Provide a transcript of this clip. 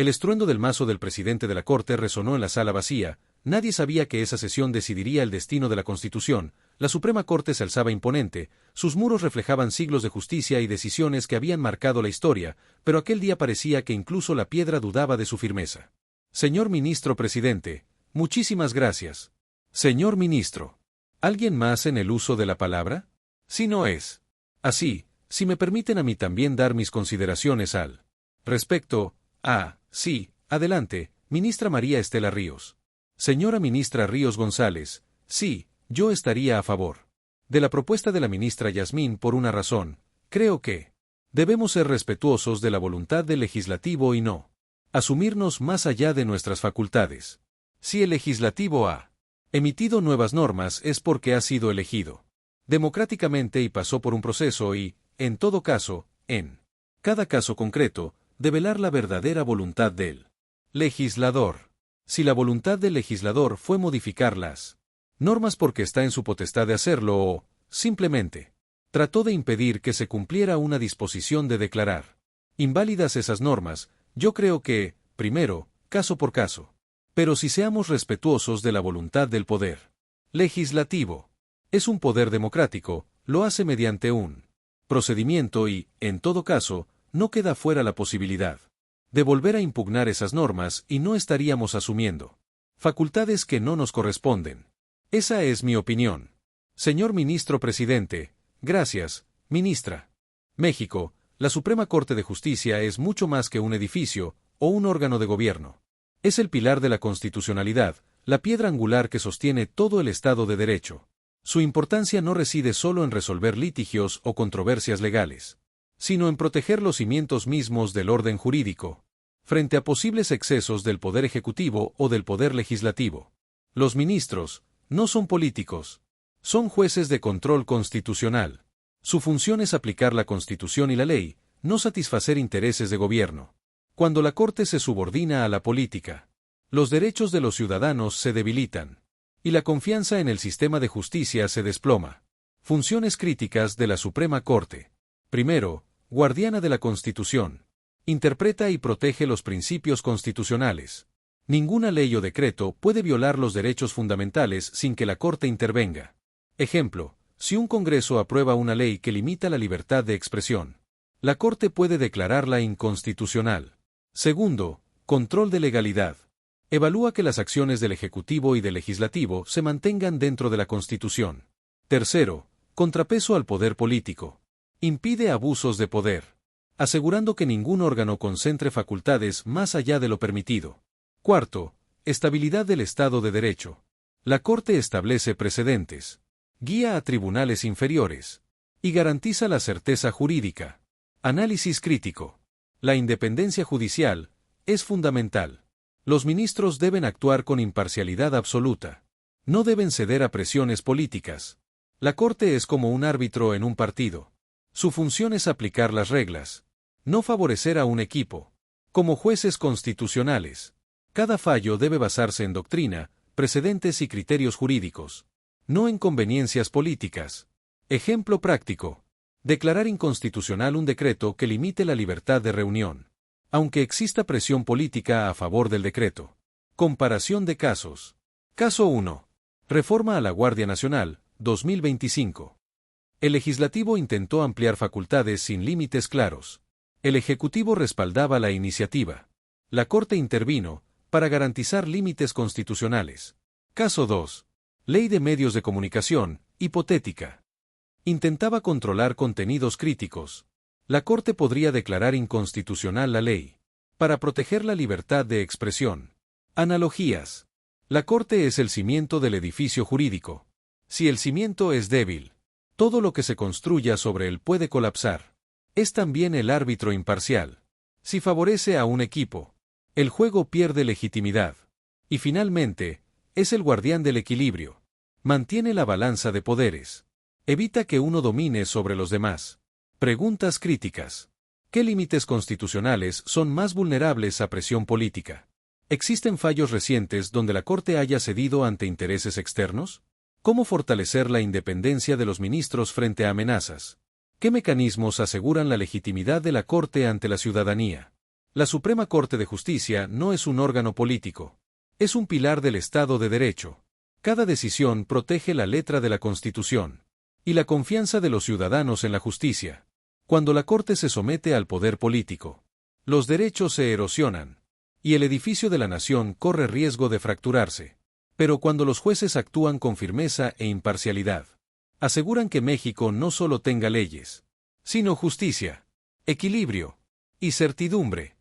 El estruendo del mazo del presidente de la Corte resonó en la sala vacía. Nadie sabía que esa sesión decidiría el destino de la Constitución. La Suprema Corte se alzaba imponente, sus muros reflejaban siglos de justicia y decisiones que habían marcado la historia, pero aquel día parecía que incluso la piedra dudaba de su firmeza. Señor ministro presidente, muchísimas gracias. Señor ministro, ¿alguien más en el uso de la palabra? Si no es así, si me permiten a mí también dar mis consideraciones al respecto. Sí, adelante, ministra María Estela Ríos. Señora ministra Ríos González, sí, yo estaría a favor de la propuesta de la ministra Yasmín por una razón. Creo que debemos ser respetuosos de la voluntad del legislativo y no asumirnos más allá de nuestras facultades. Si el legislativo ha emitido nuevas normas es porque ha sido elegido democráticamente y pasó por un proceso y, en todo caso, en cada caso concreto, develar la verdadera voluntad del legislador. Si la voluntad del legislador fue modificar las normas porque está en su potestad de hacerlo o, simplemente, trató de impedir que se cumpliera una disposición de declarar inválidas esas normas, yo creo que, primero, caso por caso. Pero si seamos respetuosos de la voluntad del poder legislativo, es un poder democrático, lo hace mediante un procedimiento y, en todo caso, no queda fuera la posibilidad de volver a impugnar esas normas y no estaríamos asumiendo facultades que no nos corresponden. Esa es mi opinión. Señor ministro presidente, gracias, ministra. México, la Suprema Corte de Justicia es mucho más que un edificio o un órgano de gobierno. Es el pilar de la constitucionalidad, la piedra angular que sostiene todo el Estado de Derecho. Su importancia no reside solo en resolver litigios o controversias legales, sino en proteger los cimientos mismos del orden jurídico, frente a posibles excesos del Poder Ejecutivo o del Poder Legislativo. Los ministros no son políticos, son jueces de control constitucional. Su función es aplicar la Constitución y la ley, no satisfacer intereses de gobierno. Cuando la Corte se subordina a la política, los derechos de los ciudadanos se debilitan, y la confianza en el sistema de justicia se desploma. Funciones críticas de la Suprema Corte. Primero, guardiana de la Constitución. Interpreta y protege los principios constitucionales. Ninguna ley o decreto puede violar los derechos fundamentales sin que la Corte intervenga. Ejemplo, si un Congreso aprueba una ley que limita la libertad de expresión, la Corte puede declararla inconstitucional. Segundo, control de legalidad. Evalúa que las acciones del Ejecutivo y del Legislativo se mantengan dentro de la Constitución. Tercero, contrapeso al poder político. Impide abusos de poder, asegurando que ningún órgano concentre facultades más allá de lo permitido. Cuarto, estabilidad del Estado de Derecho. La Corte establece precedentes, guía a tribunales inferiores, y garantiza la certeza jurídica. Análisis crítico. La independencia judicial es fundamental. Los ministros deben actuar con imparcialidad absoluta. No deben ceder a presiones políticas. La Corte es como un árbitro en un partido. Su función es aplicar las reglas, no favorecer a un equipo. Como jueces constitucionales, cada fallo debe basarse en doctrina, precedentes y criterios jurídicos, no en conveniencias políticas. Ejemplo práctico. Declarar inconstitucional un decreto que limite la libertad de reunión, aunque exista presión política a favor del decreto. Comparación de casos. Caso 1. Reforma a la Guardia Nacional, 2025. El Legislativo intentó ampliar facultades sin límites claros. El Ejecutivo respaldaba la iniciativa. La Corte intervino, para garantizar límites constitucionales. Caso 2. Ley de Medios de Comunicación, hipotética. Intentaba controlar contenidos críticos. La Corte podría declarar inconstitucional la ley, para proteger la libertad de expresión. Analogías. La Corte es el cimiento del edificio jurídico. Si el cimiento es débil, todo lo que se construya sobre él puede colapsar. Es también el árbitro imparcial. Si favorece a un equipo, el juego pierde legitimidad. Y finalmente, es el guardián del equilibrio. Mantiene la balanza de poderes. Evita que uno domine sobre los demás. Preguntas críticas. ¿Qué límites constitucionales son más vulnerables a presión política? ¿Existen fallos recientes donde la Corte haya cedido ante intereses externos? ¿Cómo fortalecer la independencia de los ministros frente a amenazas? ¿Qué mecanismos aseguran la legitimidad de la Corte ante la ciudadanía? La Suprema Corte de Justicia no es un órgano político. Es un pilar del Estado de Derecho. Cada decisión protege la letra de la Constitución y la confianza de los ciudadanos en la justicia. Cuando la Corte se somete al poder político, los derechos se erosionan y el edificio de la nación corre riesgo de fracturarse. Pero cuando los jueces actúan con firmeza e imparcialidad, aseguran que México no solo tenga leyes, sino justicia, equilibrio y certidumbre.